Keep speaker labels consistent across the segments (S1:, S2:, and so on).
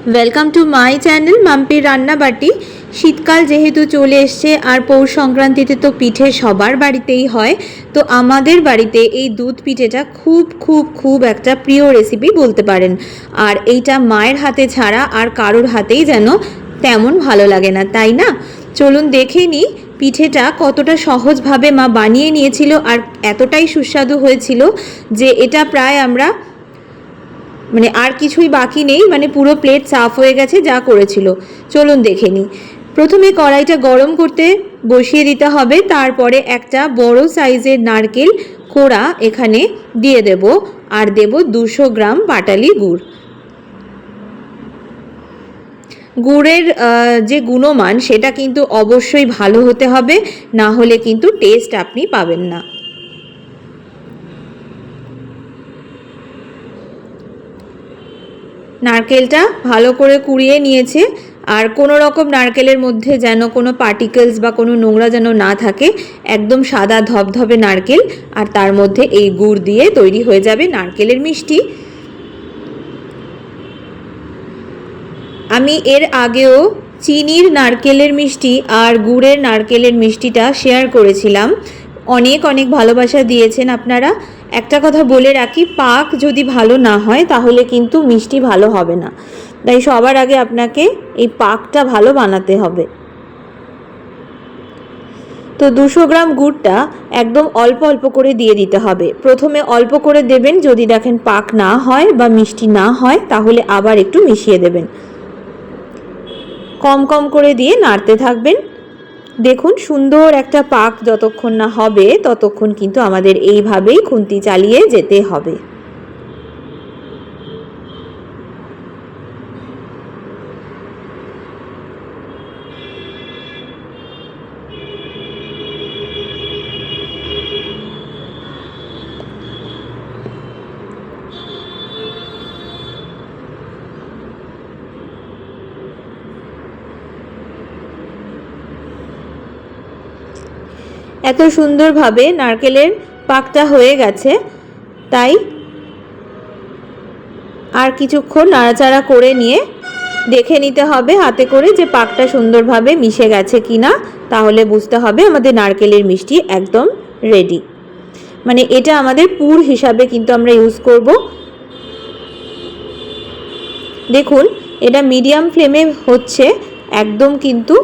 S1: Welcome to my channel মাম্পির রান্নাবাটি। শীতকাল যেহেতু চলে এসছে আর পৌষ সংক্রান্তিতে তো পিঠে সবার বাড়িতেই হয়, তো আমাদের বাড়িতে এই দুধ পিঠেটা খুব খুব খুব একটা প্রিয় রেসিপি বলতে পারেন। আর এইটা মায়ের হাতে ছাড়া আর কারোর হাতেই যেন তেমন ভালো লাগে না, তাই না? চলুন দেখে নিই পিঠেটা কতটা সহজভাবে মা বানিয়ে নিয়েছিল আর এতটাই সুস্বাদু হয়েছিল যে এটা প্রায় আমরা আর কিছুই বাকি নেই, পুরো প্লেট সাফ হয়ে গেছে যা করেছিল। চলুন দেখে নিই। প্রথমে কড়াইটা গরম করতে বসিয়ে দিতে হবে, তারপরে একটা বড় সাইজের নারকেল কোড়া এখানে দিয়ে দেব, আর দেব 200 গ্রাম পাটালি গুড়। গুড়ের যে গুণমান সেটা কিন্তু অবশ্যই ভালো হতে হবে, না হলে কিন্তু টেস্ট আপনি পাবেন না। নারকেলটা ভালো করে কুড়িয়ে নিয়েছে, আর কোনো রকম নারকেলের মধ্যে যেন কোনো পার্টিকেলস বা কোনো নোংরা যেন না থাকে, একদম সাদা ধবধবে নারকেল, আর তার মধ্যে এই গুড় দিয়ে তৈরি হয়ে যাবে নারকেলের মিষ্টি। আমি এর আগেও চিনির নারকেলের মিষ্টি আর গুড়ের নারকেলের মিষ্টিটা শেয়ার করেছিলাম, অনেক অনেক ভালোবাসা দিয়েছেন আপনারা। একটা কথা বলে রাখি, পাক যদি ভালো না হয় তাহলে কিন্তু মিষ্টি ভালো হবে না, তাই সবার আগে আপনাকে এই পাকটা ভালো বানাতে হবে। তো 200 গ্রাম গুড়টা একদম অল্প অল্প করে দিয়ে দিতে হবে। প্রথমে অল্প করে দেবেন, যদি দেখেন পাক না হয় বা মিষ্টি না হয় তাহলে আবার একটু মিশিয়ে দেবেন। কম কম করে দিয়ে নাড়তে থাকবেন। দেখুন সুন্দর একটা পাক যতক্ষণ না হবে ততক্ষণ কিন্তু আমাদের এইভাবেই খুন্তি চালিয়ে যেতে হবে। এত সুন্দরভাবে নারকেলের পাকটা হয়ে গেছে, তাই আর কিছুক্ষণ নাড়াচাড়া করে নিয়ে দেখে নিতে হবে হাতে করে যে পাকটা সুন্দরভাবে মিশে গেছে কিনা, তাহলে বুঝতে হবে আমাদের নারকেলের মিষ্টি একদম রেডি। এটা আমাদের পুর হিসাবে কিন্তু আমরা ইউজ করব। দেখুন এটা মিডিয়াম ফ্লেমে হচ্ছে একদম, কিন্তু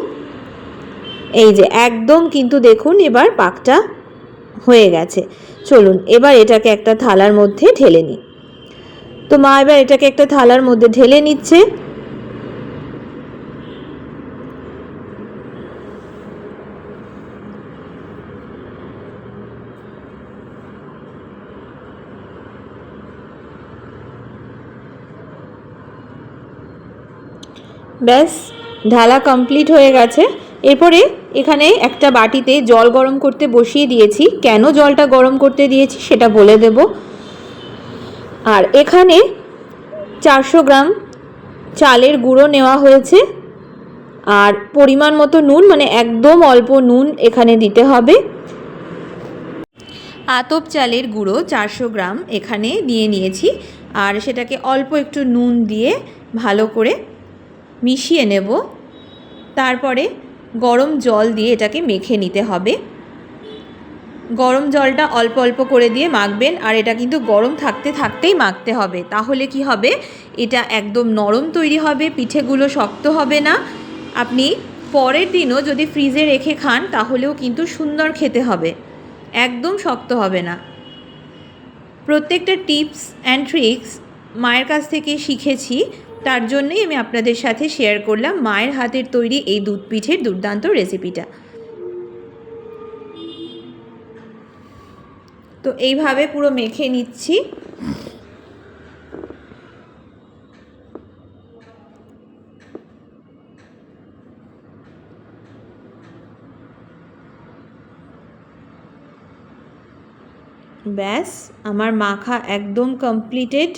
S1: এই যে একদম কিন্তু দেখুন এবার পাকটা হয়ে গেছে। চলুন এবার এটাকে একটা থালার মধ্যে ঢেলে নিই। তো মা এবার এটাকে একটা থালার মধ্যে ঢেলে নিচ্ছে। ব্যাস ঢালা কমপ্লিট হয়ে গেছে। এরপরে এখানে একটা বাটিতে জল গরম করতে বসিয়ে দিয়েছি। কেন জলটা গরম করতে দিয়েছি সেটা বলে দেব। আর এখানে 400 গ্রাম চালের গুঁড়ো নেওয়া হয়েছে, আর পরিমাণ মতো নুন, একদম অল্প নুন এখানে দিতে হবে। আতপ চালের গুঁড়ো 400 গ্রাম এখানে নিয়ে নিয়েছি, আর সেটাকে অল্প একটু নুন দিয়ে ভালো করে মিশিয়ে নেব। তারপরে গরম জল দিয়ে এটাকে মেখে নিতে হবে। গরম জলটা অল্প অল্প করে দিয়ে মাখবেন, আর এটা কিন্তু গরম থাকতে থাকতেই মাখতে হবে, তাহলে কি হবে এটা একদম নরম তৈরি হবে, পিঠেগুলো শক্ত হবে না। আপনি পরের দিনও যদি ফ্রিজে রেখে খান তাহলেও কিন্তু সুন্দর খেতে হবে, একদম শক্ত হবে না। প্রত্যেকটা টিপস অ্যান্ড ট্রিক্স মায়ের কাছ থেকে শিখেছি, তার জন্যই আমি আপনাদের সাথে শেয়ার করলাম মায়ের হাতের তৈরি এই দুধ পিঠের দুর্দান্ত রেসিপিটা। তো এইভাবে পুরো মেখে নিচ্ছি। ব্যাস আমার মাখা একদম কমপ্লিটেড।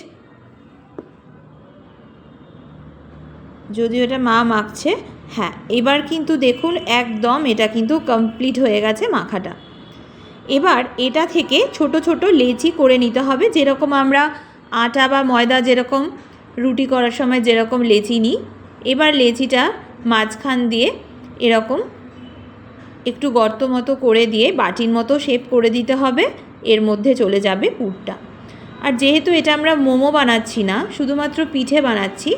S1: যদিও এটা মা মাখছে, হ্যাঁ এবার কিন্তু দেখুন একদম এটা কিন্তু কমপ্লিট হয়ে গেছে মাখাটা। এবার এটা থেকে ছোট ছোট লেচি করে নিতে হবে, যেরকম আমরা আটা বা ময়দা যেরকম রুটি করার সময় যেরকম লেচি নিই, এবার লেচিটা মাঝখান দিয়ে এরকম একটু গর্ত মতো করে দিয়ে বাটির মতো শেপ করে দিতে হবে, এর মধ্যে চলে যাবে পুরটা। আর যেহেতু এটা আমরা মোমো বানাচ্ছি না, শুধুমাত্র পিঠে বানাচ্ছি,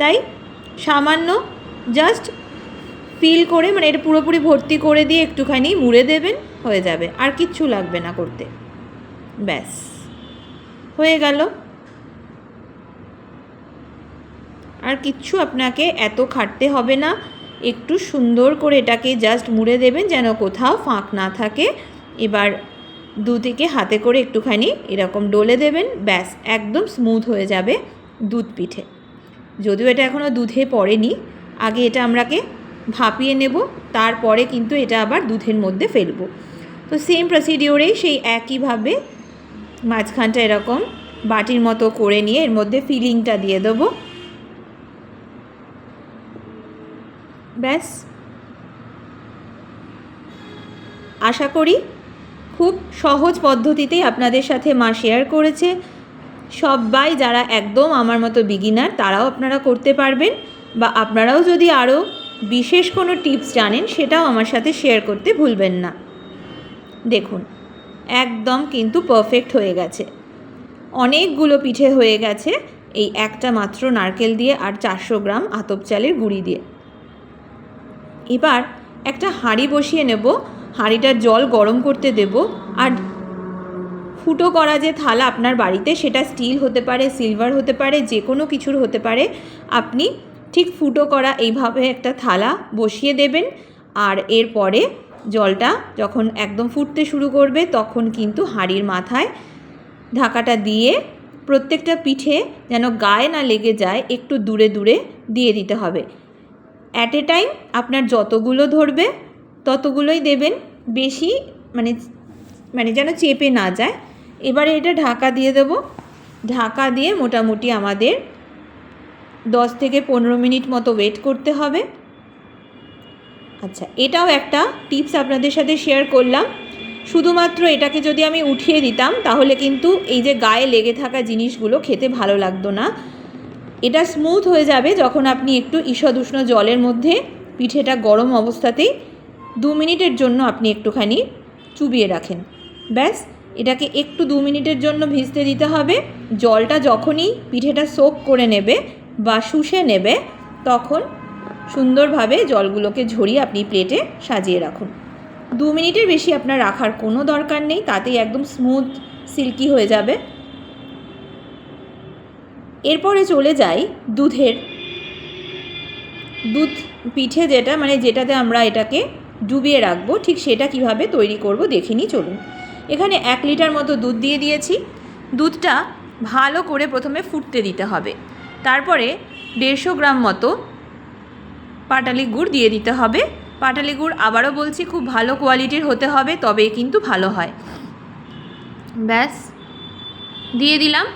S1: তাই সামান্য জাস্ট ফিল করে, মানে এটা পুরোপুরি ভর্তি করে দিয়ে একটুখানি মুড়ে দেবেন, হয়ে যাবে। আর কিচ্ছু লাগবে না করতে, ব্যাস হয়ে গেল। আর কিচ্ছু আপনাকে এত খাটতে হবে না, একটু সুন্দর করে এটাকে জাস্ট মুড়ে দেবেন যেন কোথাও ফাঁক না থাকে। এবার দুদিকে হাতে করে একটুখানি এরকম ডলে দেবেন, ব্যাস একদম স্মুথ হয়ে যাবে দুধ পিঠে। যদিও এটা এখনও দুধে পড়েনি, আগে এটা আমরাকে ভাপিয়ে নেব, তারপরে কিন্তু এটা আবার দুধের মধ্যে ফেলবো। তো সেম প্রসিডিওরেই সেই একইভাবে মাঝখানটা এরকম বাটির মতো করে নিয়ে এর মধ্যে ফিলিংটা দিয়ে দেবো, ব্যাস। আশা করি খুব সহজ পদ্ধতিতেই আপনাদের সাথে মা শেয়ার করেছে। সবাই যারা একদম আমার মতো বিগিনার তারাও আপনারা করতে পারবেন, বা আপনারাও যদি আরও বিশেষ কোনো টিপস জানেন সেটাও আমার সাথে শেয়ার করতে ভুলবেন না। দেখুন একদম কিন্তু পারফেক্ট হয়ে গেছে, অনেকগুলো পিঠে হয়ে গেছে এই একটা মাত্র নারকেল দিয়ে আর 400 গ্রাম আতপ চালের গুঁড়ি দিয়ে। এবার একটা হাঁড়ি বসিয়ে নেব, হাঁড়িটার জল গরম করতে দেব, আর ফুটো করা যে থালা আপনার বাড়িতে, সেটা স্টিল হতে পারে, সিলভার হতে পারে, যে কোনো কিছুর হতে পারে, আপনি ঠিক ফুটো করা এইভাবে একটা থালা বসিয়ে দেবেন। আর এরপরে জলটা যখন একদম ফুটতে শুরু করবে তখন কিন্তু হাঁড়ির মাথায় ঢাকাটা দিয়ে প্রত্যেকটা পিঠে যেন গায়ে না লেগে যায় একটু দূরে দূরে দিয়ে দিতে হবে। অ্যাট এ টাইম আপনার যতগুলো ধরবে ততগুলোই দেবেন, বেশি মানে যেন চেপে না যায়। এবারে এটা ঢাকা দিয়ে দেব, ঢাকা দিয়ে মোটামুটি আমাদের 10 থেকে 15 মিনিট মতো ওয়েট করতে হবে। আচ্ছা, এটাও একটা টিপস আপনাদের সাথে শেয়ার করলাম। শুধুমাত্র এটাকে যদি আমি উঠিয়ে দিতাম তাহলে কিন্তু এই যে গায়ে লেগে থাকা জিনিসগুলো খেতে ভালো লাগতো না। এটা স্মুথ হয়ে যাবে যখন আপনি একটু ঈষৎ উষ্ণ জলের মধ্যে পিঠেটা গরম অবস্থাতেই 2 মিনিটের জন্য আপনি একটুখানি চুবিয়ে রাখেন, ব্যাস। এটাকে একটু 2 মিনিটের জন্য ভিজতে দিতে হবে। জলটা যখনই পিঠেটা সোক করে নেবে বা শুষে নেবে তখন সুন্দরভাবে জলগুলোকে ঝরিয়ে আপনি প্লেটে সাজিয়ে রাখুন। 2 মিনিটের বেশি আপনার রাখার কোনো দরকার নেই, তাতেই একদম স্মুথ সিল্কি হয়ে যাবে। এরপরে চলে যাই দুধ পিঠে, যেটা যেটাতে আমরা এটাকে ডুবিয়ে রাখবো, ঠিক সেটা কিভাবে তৈরি করব দেখে নিই, চলুন। এখানে 1 লিটার মতো দুধ দিয়ে দিয়েছি। দুধটা ভালো করে প্রথমে ফুটতে দিতে হবে, তারপরে 150 গ্রাম মতো পাটালি গুড় দিয়ে দিতে হবে। পাটালি গুড় আবারও বলছি খুব ভালো কোয়ালিটির হতে হবে, তবেই কিন্তু ভালো হয়। ব্যাস দিয়ে দিলাম।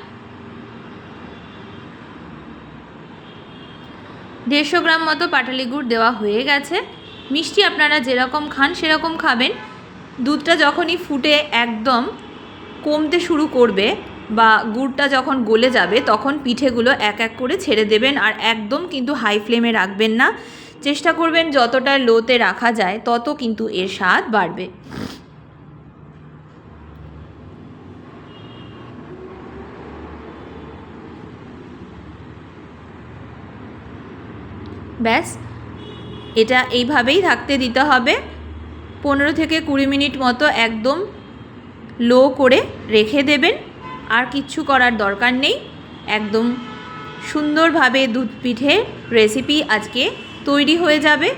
S1: 150 গ্রাম মতো পাটালি গুড় দেওয়া হয়ে গেছে। মিষ্টি আপনারা যেরকম খান সেরকম খাবেন। দুধটা যখনই ফুটে একদম কমতে শুরু করবে বা গুড়টা যখন গলে যাবে তখন পিঠেগুলো এক এক করে ছেড়ে দেবেন, আর একদম কিন্তু হাই ফ্লেমে রাখবেন না। চেষ্টা করবেন যতটা লোতে রাখা যায় তত কিন্তু এর স্বাদ বাড়বে। ব্যাস এটা এইভাবেই থাকতে দিতে হবে। 15 থেকে 20 মিনিট মতো একদম লো করে রেখে দেবেন, আর কিচ্ছু করার দরকার নেই। একদম সুন্দরভাবে দুধ পিঠে রেসিপি আজকে তৈরি হয়ে যাবে।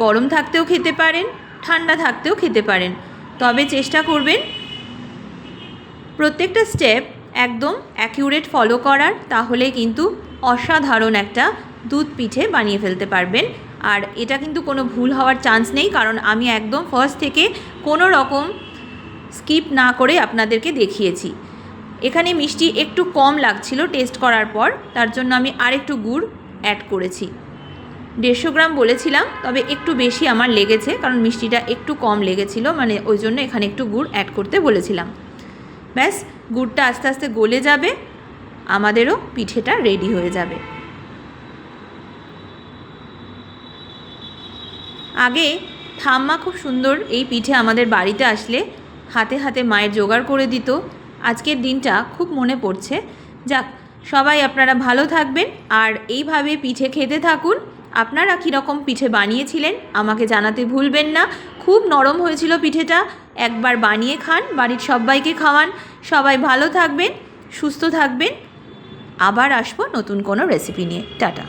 S1: গরম থাকতেও খেতে পারেন, ঠান্ডা থাকতেও খেতে পারেন, তবে চেষ্টা করবেন প্রত্যেকটা স্টেপ একদম অ্যাকিউরেট ফলো করার, তাহলে কিন্তু অসাধারণ একটা দুধ পিঠে বানিয়ে ফেলতে পারবেন। আর এটা কিন্তু কোনো ভুল হওয়ার চান্স নেই, কারণ আমি একদম ফার্স্ট থেকে কোনো রকম স্কিপ না করে আপনাদেরকে দেখিয়েছি। এখানে মিষ্টি একটু কম লাগছিল টেস্ট করার পর, তার জন্য আমি আরেকটু গুড় অ্যাড করেছি। 150 গ্রাম বলেছিলাম, তবে একটু বেশি আমার লেগেছে, কারণ মিষ্টিটা একটু কম লেগেছিল, ওই জন্য এখানে একটু গুড় অ্যাড করতে বলেছিলাম। ব্যাস গুড়টা আস্তে আস্তে গলে যাবে, আমাদেরও পিঠেটা রেডি হয়ে যাবে। আগে ঠাম্মা খুব সুন্দর এই পিঠে আমাদের বাড়িতে আসলে হাতে হাতে মায়ের জোগাড় করে দিত। আজকের দিনটা খুব মনে পড়ছে। যাক, সবাই আপনারা ভালো থাকবেন আর এইভাবে পিঠে খেতে থাকুন। আপনারা কীরকম পিঠে বানিয়েছিলেন আমাকে জানাতে ভুলবেন না। খুব নরম হয়েছিল পিঠেটা। একবার বানিয়ে খান, বাড়ির সবাইকে খাওয়ান। সবাই ভালো থাকবেন, সুস্থ থাকবেন। আবার আসবো নতুন কোনো রেসিপি নিয়ে। টাটা।